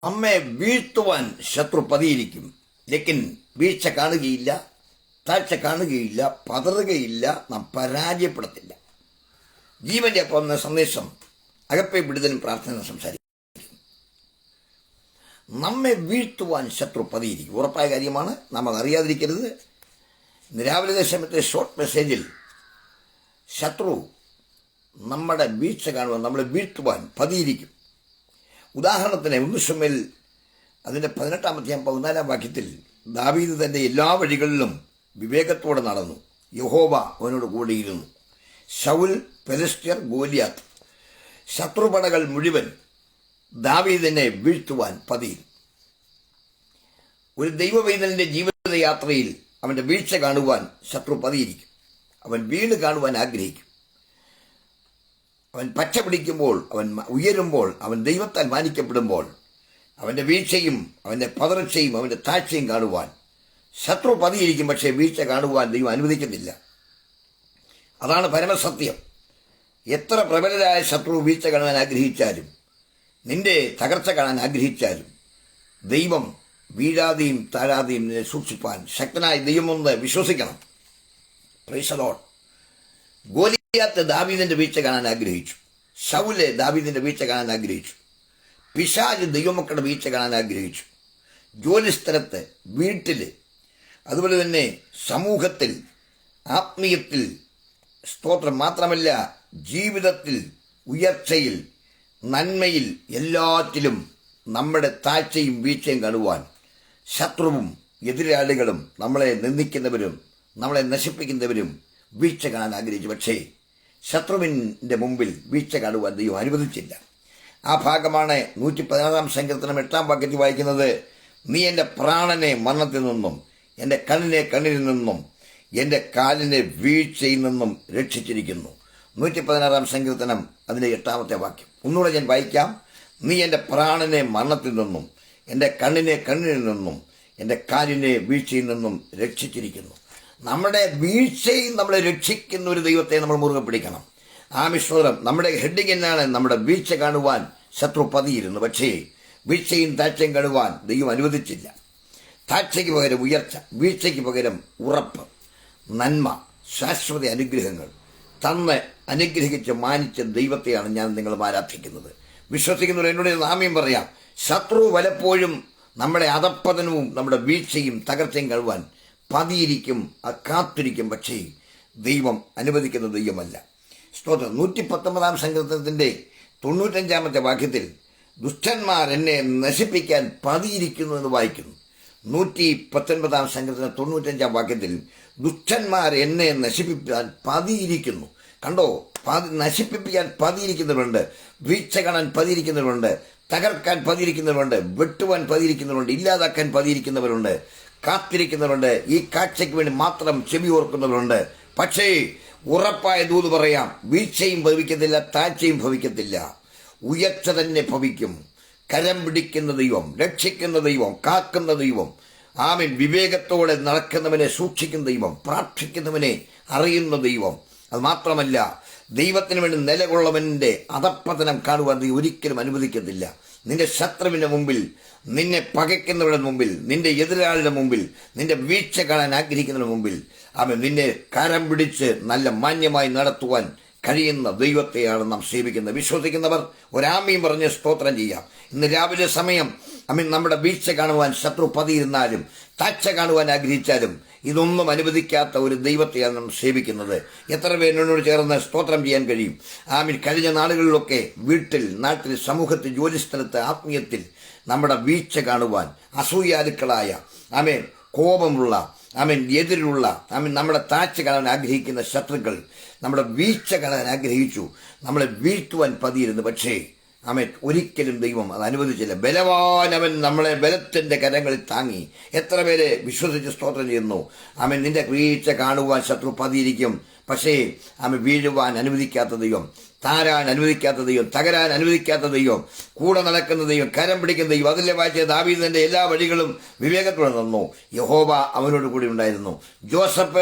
നമ്മെ വീഴ്ത്തുവാൻ ശത്രു പതിയിരിക്കും. ലേക്കിൻ വീഴ്ച കാണുകയില്ല, താഴ്ച കാണുകയില്ല, പതറുകയില്ല, നാം പരാജയപ്പെടത്തില്ല. ജീവന്റെ അപ്പം എന്ന സന്ദേശം അകപ്പെ വിടുതലും പ്രാർത്ഥന സംസാരിക്കും. നമ്മെ വീഴ്ത്തുവാൻ ശത്രു പതിയിരിക്കും. ഉറപ്പായ കാര്യമാണ്, നാം അത് അറിയാതിരിക്കരുത്. ഇന്ന് രാവിലെ സമയത്തെ ഷോർട്ട് മെസ്സേജിൽ ശത്രു നമ്മുടെ വീഴ്ച കാണുവാൻ, നമ്മളെ വീഴ്ത്തുവാൻ പതിയിരിക്കും. ഉദാഹരണത്തിന് 1 ശമൂവേൽ അതിൻ്റെ 14 വാക്യത്തിൽ ദാവീദ് തൻ്റെ എല്ലാ വഴികളിലും വിവേകത്തോടെ നടന്നു, യഹോവ അവനോട് കൂടിയിരുന്നു. ശൗൽ, പെലിസ്ത്യർ, ഗോലിയാത്ത്, ശത്രുപടകൾ മുഴുവൻ ദാവീദിനെ വീഴ്ത്തുവാൻ പതിയിൽ. ഒരു ദൈവവൈതലിൻ്റെ ജീവിതയാത്രയിൽ അവൻ്റെ വീഴ്ച കാണുവാൻ ശത്രു പതിയിരിക്കും. അവൻ വീണ് കാണുവാൻ ആഗ്രഹിക്കും. അവൻ പച്ച പിടിക്കുമ്പോൾ, അവൻ ഉയരുമ്പോൾ, അവൻ ദൈവത്താൽ മാനിക്കപ്പെടുമ്പോൾ അവൻ്റെ വീഴ്ചയും അവൻ്റെ പതർച്ചയും അവൻ്റെ താഴ്ചയും കാണുവാൻ ശത്രു പതിയിരിക്കും. പക്ഷേ വീഴ്ച കാണുവാൻ ദൈവം അനുവദിക്കുന്നില്ല. അതാണ് പരമസത്യം. എത്ര പ്രബലരായ ശത്രു വീഴ്ച കാണാൻ ആഗ്രഹിച്ചാലും, നിന്റെ തകർച്ച കാണാൻ ആഗ്രഹിച്ചാലും, ദൈവം വീഴാതെയും താഴാതെയും നിന്നെ സൂക്ഷിപ്പാൻ ശക്തനായ ദൈവമെന്ന് വിശ്വസിക്കണം. Praise the Lord. ഗോലിയാത്ത് ദാവീദിന്റെ വീഴ്ച കാണാൻ ആഗ്രഹിച്ചു. ശൗല് ദാവീദിന്റെ വീഴ്ച കാണാൻ ആഗ്രഹിച്ചു. പിശാച് ദൈവമക്കളുടെ വീഴ്ച കാണാൻ ആഗ്രഹിച്ചു. ജോലിസ്ഥലത്ത്, വീട്ടിൽ, അതുപോലെ തന്നെ സമൂഹത്തിൽ, ആത്മീയത്തിൽ, സ്തോത്രം മാത്രമല്ല ജീവിതത്തിൽ, ഉയർച്ചയിൽ, നന്മയിൽ, എല്ലാറ്റിലും നമ്മുടെ താഴ്ചയും വീഴ്ചയും കാണുവാൻ ശത്രുവും എതിരാളികളും നമ്മളെ നിന്ദിക്കുന്നവരും നമ്മളെ നശിപ്പിക്കുന്നവരും വീഴ്ച കാണാൻ ആഗ്രഹിച്ചു. പക്ഷേ ശത്രുവിൻ്റെ മുമ്പിൽ വീഴ്ച കാണുവാൻ ദൈവം അനുവദിച്ചില്ല. ആ ഭാഗമാണ് 116 സങ്കീർത്തനം 8 വാക്യത്തിൽ വായിക്കുന്നത്. നീ എൻ്റെ പ്രാണനെ മരണത്തിൽ നിന്നും, എൻ്റെ കണ്ണിനെ കണ്ണിൽ നിന്നും, എൻ്റെ കാലിനെ വീഴ്ചയിൽ നിന്നും രക്ഷിച്ചിരിക്കുന്നു. 116 സങ്കീർത്തനം അതിൻ്റെ 8 വാക്യം ഒന്നുകൂടെ ഞാൻ വായിക്കാം. നീ എൻ്റെ പ്രാണനെ മരണത്തിൽ നിന്നും, എൻ്റെ കണ്ണിനെ കണ്ണിൽ നിന്നും, എൻ്റെ കാലിനെ വീഴ്ചയിൽ നിന്നും രക്ഷിച്ചിരിക്കുന്നു. നമ്മുടെ വീഴ്ചയും നമ്മളെ രക്ഷിക്കുന്ന ഒരു ദൈവത്തെ നമ്മൾ മുറുകെ പിടിക്കണം. ആമിശ്വരം നമ്മുടെ ഹെഡിങ് എന്നാണ്. നമ്മുടെ വീഴ്ച കാണുവാൻ ശത്രു പതിയിരുന്നു. പക്ഷേ വീഴ്ചയും താഴ്ചയും കാണുവാൻ ദൈവം അനുവദിച്ചില്ല. താഴ്ചയ്ക്ക് പകരം ഉയർച്ച, വീഴ്ചയ്ക്ക് പകരം ഉറപ്പ്, നന്മ, ശാശ്വത അനുഗ്രഹങ്ങൾ തന്ന് അനുഗ്രഹിച്ച് മാനിച്ച ദൈവത്തെയാണ് ഞാൻ നിങ്ങളും ആരാധിക്കുന്നത്. വിശ്വസിക്കുന്നവർ എന്നോട് നാമ്യം പറയാം. ശത്രു പലപ്പോഴും നമ്മുടെ അധപ്പതനവും നമ്മുടെ വീഴ്ചയും തകർച്ചയും കാണുവാൻ പതിയിരിക്കും, കാത്തിരിക്കും. പക്ഷേ ദൈവം അനുവദിക്കുന്ന ദൈവമല്ല. സ്തോത്രം. 119 സങ്കീർത്തനത്തിൻ്റെ 95 വാക്യത്തിൽ ദുഷ്ടന്മാർ എന്നെ നശിപ്പിക്കാൻ പതിയിരിക്കുന്നു എന്ന് വായിക്കുന്നു. 119 സങ്കീർത്തനം 95 വാക്യത്തിൽ ദുഷ്ടന്മാർ എന്നെ നശിപ്പിക്കാൻ പതിയിരിക്കുന്നു. കണ്ടോ, നശിപ്പിക്കാൻ പതിയിരിക്കുന്നവരുണ്ട്, വീഴ്ച കാണാൻ പതിയിരിക്കുന്നവരുണ്ട്, തകർക്കാൻ പതിയിരിക്കുന്നവരുണ്ട്, വെട്ടുവാൻ പതിയിരിക്കുന്നവരുണ്ട്, ഇല്ലാതാക്കാൻ പതിയിരിക്കുന്നവരുണ്ട്, കാത്തിരിക്കുന്നവരുണ്ട്, ഈ കാഴ്ചയ്ക്ക് വേണ്ടി മാത്രം ചെവി ഓർക്കുന്നവരുണ്ട്. പക്ഷേ ഉറപ്പായ ദൂത് പറയാം, വീഴ്ചയും ഭവിക്കത്തില്ല, താഴ്ചയും ഭവിക്കത്തില്ല, ഉയർച്ച തന്നെ ഭവിക്കും. കരം പിടിക്കുന്ന ദൈവം, രക്ഷിക്കുന്ന ദൈവം, കാക്കുന്ന ദൈവം, ആമേൻ. വിവേകത്തോടെ നടക്കുന്നവനെ സൂക്ഷിക്കുന്ന ദൈവം, പ്രാർത്ഥിക്കുന്നവനെ അറിയുന്ന ദൈവം. അത് മാത്രമല്ല, ദൈവത്തിന് വേണ്ടി നിലകൊള്ളവന്റെ അധപ്പതനം കാണുവാൻ നീ ഒരിക്കലും അനുവദിക്കത്തില്ല. നിന്റെ ശത്രുവിന്റെ മുമ്പിൽ, നിന്നെ പകയ്ക്കുന്നവരുടെ മുമ്പിൽ, നിന്റെ എതിരാളിയുടെ മുമ്പിൽ, നിന്റെ വീഴ്ച കാണാൻ ആഗ്രഹിക്കുന്നവരുടെ മുമ്പിൽ അവൻ നിന്നെ കരം പിടിച്ച് നല്ല മാന്യമായി നടത്തുവാൻ കഴിയുന്ന ദൈവത്തെയാണ് നാം സേവിക്കുന്നത്. വിശ്വസിക്കുന്നവർ ഒരാമയും പറഞ്ഞ് സ്തോത്രം ചെയ്യാം. ഇന്ന് രാവിലെ സമയം നമ്മുടെ വീഴ്ച കാണുവാൻ ശത്രു പതിയിരുന്നാലും, താഴ്ച കാണുവാൻ ആഗ്രഹിച്ചാലും ഇതൊന്നും അനുവദിക്കാത്ത ഒരു ദൈവത്തെയാണ് നാം സേവിക്കുന്നത്. എത്ര പേരിനോട് ചേർന്ന് സ്തോത്രം ചെയ്യാൻ കഴിയും? കഴിഞ്ഞ നാളുകളിലൊക്കെ വീട്ടിൽ, നാട്ടിൽ, സമൂഹത്തിൽ, ജോലിസ്ഥലത്ത്, ആത്മീയത്തിൽ നമ്മുടെ വീഴ്ച കാണുവാൻ അസൂയാലുക്കളായ, കോപമുള്ള, എതിരുള്ള, നമ്മുടെ താഴ്ച കാണാൻ ആഗ്രഹിക്കുന്ന ശത്രുക്കൾ നമ്മുടെ വീഴ്ച കാണാൻ ആഗ്രഹിച്ചു, നമ്മളെ വീഴ്ത്തുവാൻ പതിയിരുന്നു. പക്ഷേ ഒരിക്കലും ദൈവം അത് അനുവദിച്ചില്ല. ബലവാനവൻ നമ്മളെ ബലത്തിന്റെ കരങ്ങളിൽ താങ്ങി. എത്ര പേര് വിശ്വസിച്ച് സ്തോത്രം ചെയ്യുന്നു? നിന്റെ വീഴ്ച കാണുവാൻ ശത്രു പതിയിരിക്കും, പക്ഷേ വീഴുവാൻ അനുവദിക്കാത്ത ദൈവം. താരാൻ അനുവദിക്കാത്ത ദൈവം, തകരാൻ അനുവദിക്കാത്ത ദൈവം, കൂടെ നടക്കുന്ന ദൈവം, കരം പിടിക്കുന്ന ദൈവം. അതിലെ വായിച്ച ദാവീദിന്റെ എല്ലാ വഴികളും വിവേകത്തോടെ നിന്നു. യഹോവ അവനോട് കൂടി ഉണ്ടായിരുന്നു.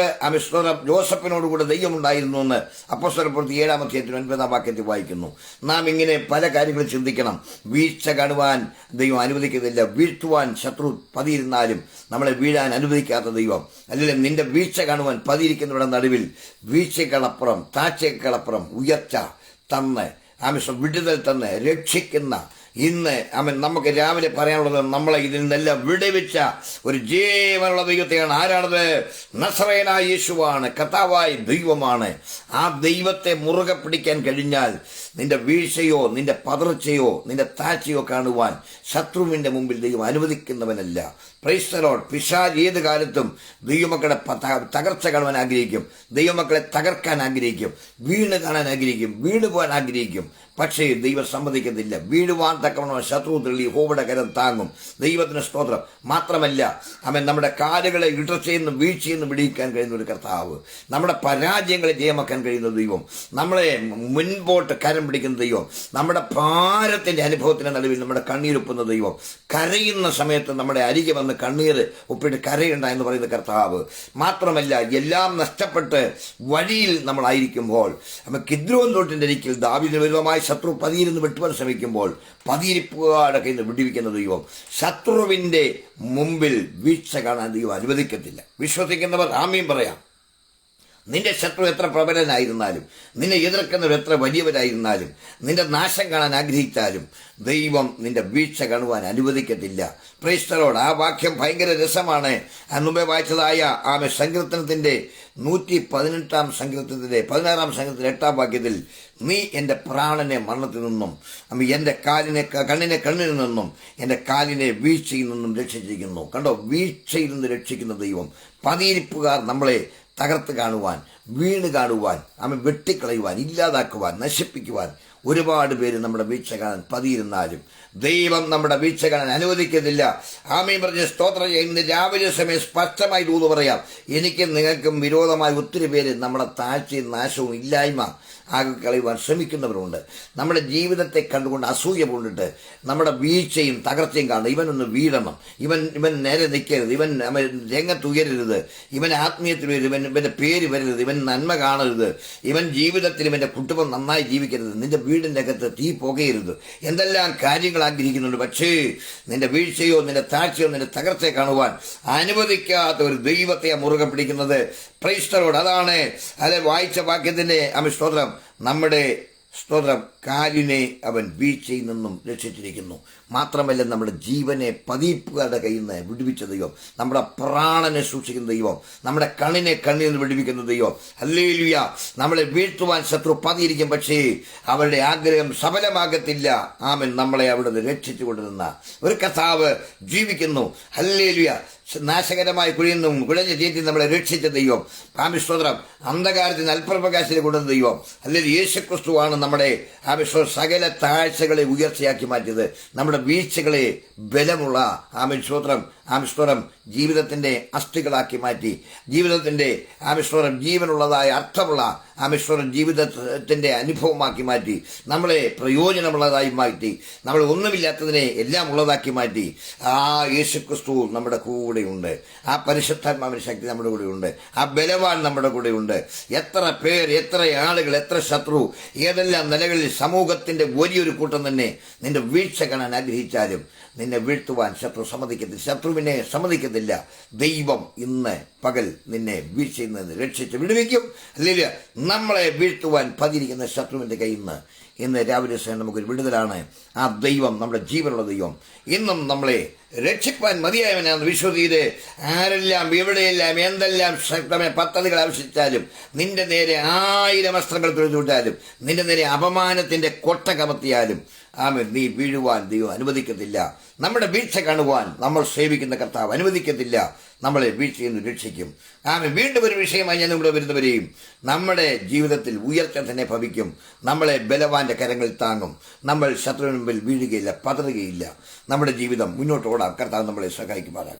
ജോസഫിനോട് കൂടെ ദൈവം ഉണ്ടായിരുന്നു എന്ന് അപ്പോസ്തലപ്രവൃത്തി 7-9 വാക്യത്തിൽ വായിക്കുന്നു. നാം ഇങ്ങനെ പല കാര്യങ്ങളും ചിന്തിക്കണം. വീഴ്ച കാണുവാൻ ദൈവം അനുവദിക്കുന്നില്ല. വീഴ്ത്തുവാൻ ശത്രു പതിയിരുന്നാലും നമ്മളെ വീഴാൻ അനുവദിക്കാത്ത ദൈവം. അല്ലെങ്കിൽ നിന്റെ വീഴ്ച കാണുവാൻ പതിയിരിക്കുന്നവരുടെ നടുവിൽ വീഴ്ചകളപ്പുറം താഴ്ചകളപ്പുറം ഉയർച്ച തന്ന് വിടുതൽ തന്ന് രക്ഷിക്കുന്ന ഇന്ന് നമുക്ക് രാവിലെ പറയാനുള്ളത്, നമ്മളെ ഇതിൽ നിന്നെല്ലാം വിടുവിച്ച ഒരു ജീവനുള്ള ദൈവത്തെയാണ്. ആരാണത്? നസറേയനായ യേശുവാണ്, കർത്താവായ ദൈവമാണ്. ആ ദൈവത്തെ മുറുകെ പിടിക്കാൻ കഴിഞ്ഞാൽ നിന്റെ വീഴ്ചയോ നിന്റെ പതർച്ചയോ നിന്റെ താഴ്ചയോ കാണുവാൻ ശത്രുവിന്റെ മുമ്പിൽ ദൈവം അനുവദിക്കുന്നവനല്ല. Praise the Lord. പിശാച് ഏത് കാലത്തും ദൈവമക്കളെ തകർച്ച കാണുവാൻ ആഗ്രഹിക്കും, ദൈവമക്കളെ തകർക്കാൻ ആഗ്രഹിക്കും, വീണ് കാണാൻ ആഗ്രഹിക്കും, വീണ് പോകാൻ ആഗ്രഹിക്കും. പക്ഷേ ദൈവം സമ്മതിക്കത്തില്ല. വീഴുവാൻ തക്കവണ്ണം ശത്രു തള്ളി യഹോവയുടെ കരം താങ്ങും. ദൈവത്തിന് സ്തോത്രം. മാത്രമല്ല, നമ്മുടെ കാലുകളെ ഇടർച്ചയെന്ന് വീഴ്ചയെന്ന് വിടിയിക്കാൻ കഴിയുന്ന ഒരു കർത്താവ്, നമ്മുടെ പരാജയങ്ങളെ ജയമാക്കാൻ കഴിയുന്ന ദൈവം, നമ്മളെ മുൻപോട്ട് കരം പിടിക്കുന്ന ദൈവം, നമ്മുടെ ഭാരത്തിന്റെ അനുഭവത്തിന്റെ നടുവിൽ നമ്മുടെ കണ്ണീരൊപ്പുന്ന ദൈവം, കരയുന്ന സമയത്ത് നമ്മുടെ അരികെ വന്ന് കണ്ണീർ ഒപ്പിട്ട് കരയുണ്ട എന്ന് പറയുന്ന കർത്താവ്. മാത്രമല്ല, എല്ലാം നഷ്ടപ്പെട്ട് വഴിയിൽ നമ്മളായിരിക്കുമ്പോൾ കിദ്രോൻ തോട്ടിന്റെ അരികിൽ ദാവീദിന് വിരോധമായി ശത്രു പതിയിരുന്ന് വെട്ടുവാൻ ശ്രമിക്കുമ്പോൾ പതിയിരിപ്പുകാരുടെ കയ്യിൽ നിന്ന് വിടുവിക്കുന്ന ദൈവം. ശത്രുവിന്റെ മുമ്പിൽ വീഴ്ച കാണാൻ ദൈവം അനുവദിക്കത്തില്ല. വിശ്വസിക്കുന്നവർ ആമീൻ പറയാം. നിന്റെ ശത്രു എത്ര പ്രബലനായിരുന്നാലും, നിന്നെ എതിർക്കുന്നവർ എത്ര വലിയവരായിരുന്നാലും, നിന്റെ നാശം കാണാൻ ആഗ്രഹിച്ചാലും ദൈവം നിന്റെ വീഴ്ച കാണുവാൻ അനുവദിക്കത്തില്ല. Praise the Lord. ആ വാക്യം ഭയങ്കര രസമാണ്. മുമ്പേ വായിച്ചതായ സങ്കീർത്തനത്തിന്റെ 118 സങ്കീർത്തനത്തിന്റെ 16 സങ്കീർത്തനത്തിന്റെ 8 വാക്യത്തിൽ, നീ എന്റെ പ്രാണനെ മരണത്തിൽ നിന്നും എന്റെ കണ്ണിനെ കണ്ണിൽ നിന്നും എന്റെ കാലിനെ വീഴ്ചയിൽ നിന്നും രക്ഷിച്ചിരിക്കുന്നു. കണ്ടോ, വീഴ്ചയിൽ നിന്ന് രക്ഷിക്കുന്ന ദൈവം. പതിയിരിപ്പുകാർ നമ്മളെ തകർത്ത് കാണുവാൻ, വീണ് കാണുവാൻ, വെട്ടിക്കളയുവാൻ, ഇല്ലാതാക്കുവാൻ, നശിപ്പിക്കുവാൻ ഒരുപാട് പേര് നമ്മുടെ വീഴ്ച കാണാൻ പതിയിരുന്നാലും ദൈവം നമ്മുടെ വീഴ്ച കാണാൻ അനുവദിക്കുന്നില്ല. ആമീൻ പറഞ്ഞ് സ്തോത്രം. ഇന്ന് രാവിലെ സമയം സ്പഷ്ടമായി ദൂത് പറയാം. എനിക്കും നിങ്ങൾക്കും വിരോധമായി ഒത്തിരി പേര് നമ്മുടെ താഴ്ചയും നാശവും ഇല്ലായ്മ ആകെ കളയുവാൻ ശ്രമിക്കുന്നവരുണ്ട്. നമ്മുടെ ജീവിതത്തെ കണ്ടുകൊണ്ട് അസൂയ കൊണ്ടിട്ട് നമ്മുടെ വീഴ്ചയും തകർച്ചയും കാണും. ഇവനൊന്ന് വീഴണം, ഇവൻ നേരെ നിൽക്കരുത്, ഇവൻ രംഗത്തുയരരുത്, ഇവൻ ആത്മീയത്തിൽ വരരുത്, ഇവന്റെ പേര് വരരുത്, ഇവൻ നന്മ കാണരുത്, ഇവൻ ജീവിതത്തിൽ ഇവന്റെ കുടുംബം നന്നായി ജീവിക്കരുത്, നിന്റെ വീടിന്റെ അകത്ത് തീ പുകയരുത്, എന്തെല്ലാം കാര്യങ്ങൾ ആഗ്രഹിക്കുന്നുണ്ട്. പക്ഷേ നിന്റെ വീഴ്ചയോ നിന്റെ താഴ്ചയോ നിന്റെ തകർച്ചയെ കാണുവാൻ അനുവദിക്കാത്ത ഒരു ദൈവത്തെ മുറുകെ പിടിക്കുന്നത്. Praise the Lord. അതാണ് വായിച്ച വാക്യത്തിന്റെ സ്തോത്രം. നമ്മുടെ സ്തോത്രം, കാലിനെ അവൻ വീഴ്ചയിൽ നിന്നും രക്ഷിച്ചിരിക്കുന്നു. മാത്രമല്ല, നമ്മുടെ ജീവനെ പതിയിപ്പുകാരുടെ കയ്യിൽ നിന്ന് വിടുവിച്ച ദൈവം, നമ്മുടെ പ്രാണനെ സൂക്ഷിക്കുന്ന ദൈവം, നമ്മുടെ കണ്ണിനെ കണ്ണിൽ നിന്ന് വിടുവിക്കുന്ന ദൈവം. ഹല്ലേലൂയ. നമ്മളെ വീഴ്ത്തുവാൻ ശത്രു പതിയിരിക്കും, പക്ഷേ അവരുടെ ആഗ്രഹം സഫലമാകത്തില്ല. ആമേൻ. നമ്മളെ അവിടെ രക്ഷിച്ചു കൊണ്ടിരുന്ന ഒരു കർത്താവ് ജീവിക്കുന്നു. ഹല്ലേലൂയ. നാശകരമായി കുഴഞ്ഞ ചീറ്റി നമ്മളെ രക്ഷിച്ച ദൈവം. സ്തോത്രം. അന്ധകാരത്തിന് അല്പപ്രകാശത്തിൽ കൊണ്ടുവന്ന ദൈവം. അല്ലെങ്കിൽ യേശുക്രിസ്തുവാണ് നമ്മുടെ സകല താഴ്ചകളെ ഉയർച്ചയാക്കി മാറ്റിയത്, നമ്മുടെ വീഴ്ചകളെ ബലമുള്ള സ്തോത്രം ജീവിതത്തിന്റെ അസ്ഥികളാക്കി മാറ്റി, ജീവിതത്തിന്റെ സ്തോത്രം ജീവനുള്ളതായ അർത്ഥമുള്ള സ്തോത്രം ജീവിതത്തിന്റെ അനുഭവമാക്കി മാറ്റി, നമ്മളെ പ്രയോജനമുള്ളതായി മാറ്റി, നമ്മളെ ഒന്നുമില്ലാത്തതിനെ എല്ലാം ഉള്ളതാക്കി മാറ്റി. ആ യേശുക്രിസ്തു നമ്മുടെ കൂടെയുണ്ട്. ആ പരിശുദ്ധാത്മാവിന്റെ ശക്തി നമ്മുടെ കൂടെയുണ്ട്. ആ ബലവാൻ നമ്മുടെ കൂടെയുണ്ട്. എത്ര പേർ, എത്ര ആളുകൾ, എത്ര ശത്രു, ഏതെല്ലാം നിലകളിൽ സമൂഹത്തിന്റെ വലിയൊരു കൂട്ടം തന്നെ നിന്റെ വീഴ്ച കാണാൻ ആഗ്രഹിച്ചാലും നിന്നെ വീഴ്ത്തുവാൻ ശത്രുവിനെ സമ്മതിക്കത്തില്ല. ദൈവം ഇന്ന് പകൽ നിന്നെ വീഴ്ചയിൽ നിന്ന് രക്ഷിച്ച് വിടുവിക്കും. അല്ലെങ്കിൽ നമ്മളെ വീഴ്ത്തുവാൻ പതിയിരിക്കുന്ന ശത്രുവിന്റെ കയ്യിൽ നിന്ന് ഇന്ന് രാവിലെ നമുക്കൊരു വിടുതലാണ്. ആ ദൈവം നമ്മുടെ ജീവനുള്ള ദൈവം ഇന്നും നമ്മളെ രക്ഷിപ്പാൻ മതിയായവനാണെന്ന് വിശ്വസിച്ച് ആരെല്ലാം എവിടെയെല്ലാം എന്തെല്ലാം ശക്തമായ പദ്ധതികൾ ആവശ്യിച്ചാലും, നിന്റെ നേരെ 1000 വസ്ത്രങ്ങൾ തുറന്നുവിട്ടാലും, നിന്റെ നേരെ അപമാനത്തിന്റെ കൊട്ട കമത്തിയാലും നീ വീഴുവാൻ ദൈവം അനുവദിക്കത്തില്ല. നമ്മുടെ വീഴ്ച കാണുവാൻ നമ്മൾ സേവിക്കുന്ന കർത്താവ് അനുവദിക്കത്തില്ല. നമ്മളെ വീഴ്ചയിൽ നിന്ന് രക്ഷിക്കും. വീണ്ടും ഒരു വിഷയമായി ഞാൻ ഇവിടെ വരുന്നവരെയും നമ്മുടെ ജീവിതത്തിൽ ഉയർച്ച തന്നെ ഭവിക്കും. നമ്മളെ ബലവാന്റെ കരങ്ങളിൽ താങ്ങും. നമ്മൾ ശത്രുവിന് മുമ്പിൽ വീഴുകയില്ല, പതറുകയില്ല. നമ്മുടെ ജീവിതം മുന്നോട്ട് ഓടാം. കർത്താവ് നമ്മളെ സഹായിക്കുമാറാകട്ടെ.